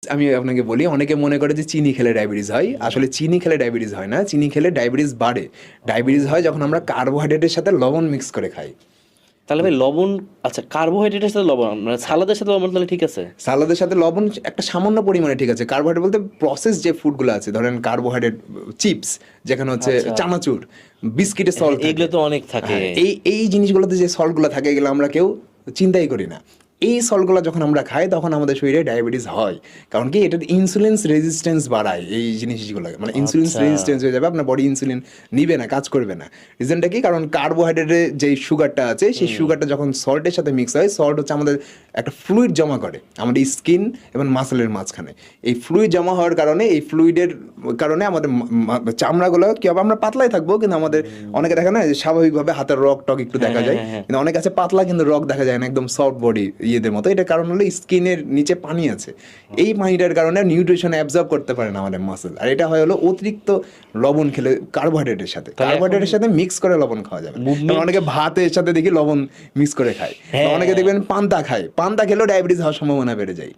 আমি আপনাকে বলি, অনেকে মনে করে যে চিনি খেলে ডায়াবেটিস হয়, আসলে চিনি খেলে ডায়াবেটিস হয় না, চিনি খেলে ডায়াবেটিস বাড়ে। ডায়াবেটিস হয় যখন আমরা কার্বোহাইড্রেটের সাথে লবণ মিক্স করে খাই। তাহলে ভাই লবণ, আচ্ছা কার্বোহাইড্রেটের সাথে লবণ মানে সালাদের সাথে লবণ তাহলে ঠিক আছে? সালাদের সাথে লবণ একটা সামান্য পরিমাণে ঠিক আছে। কার্বোহাইড্রেট বলতে প্রসেস যে ফুডগুলো আছে, ধরেন কার্বোহাইড্রেট চিপস, যেখানে হচ্ছে আচ্ছা। চানাচুর, বিস্কিটে হ্যাঁ, সল্ট এগুলো তো অনেক থাকে। এই এই জিনিসগুলোতে যে সল্টগুলো থাকে এগুলো আমরা কেউ চিন্তাই করি না। এই সল্টগুলো যখন আমরা খাই তখন আমাদের শরীরে ডায়াবেটিস হয়। কারণ কি, এটা ইনসুলিন রেজিস্ট্যান্স বাড়ায় এই জিনিসগুলো, মানে ইনসুলিন আচ্ছা। রেজিস্ট্যান্স হয়ে যাবে, আপনার বডি ইনসুলিন নিবে না, কাজ করবে না। রিজনটা কি? কারণ কার্বোহাইড্রেটে যে সুগারটা আছে সেই সুগারটা যখন সল্টের সাথে মিক্স হয়, সল্ট হচ্ছে আমাদের একটা ফ্লুইড জমা করে আমাদের স্কিন এবং মাসেলের মাঝখানে। এই ফ্লুইড জমা হওয়ার কারণে, এই ফ্লুইডের কারণে আমাদের চামড়াগুলো কি হবে, আমরা পাতলাই থাকবো কিন্তু আমাদের অনেকে দেখে না যে স্বাভাবিকভাবে হাতের রক টক একটু দেখা যায়, কিন্তু অনেক আছে পাতলা কিন্তু রক দেখা যায় না, একদম সফট বডি ইয়েদের মতো। এটার কারণ হলো স্কিনের নিচে পানি আছে, এই পানিটার কারণে নিউট্রিশন অ্যাবজর্ব করতে পারে না আমাদের মাসেল। আর এটা হয় হলো অতিরিক্ত লবণ খেলে কার্বোহাইড্রেটের সাথে, কার্বোহাইড্রেটের সাথে মিক্স করে লবণ খাওয়া যাবে। Movement- অনেকে ভাতের সাথে দেখি লবণ মিক্স করে খায়, হ্যাঁ। অনেকে দেখবেন পান্তা খায়, পান্তা খেলেও ডায়াবেটিস হওয়ার সম্ভাবনা বেড়ে যায়।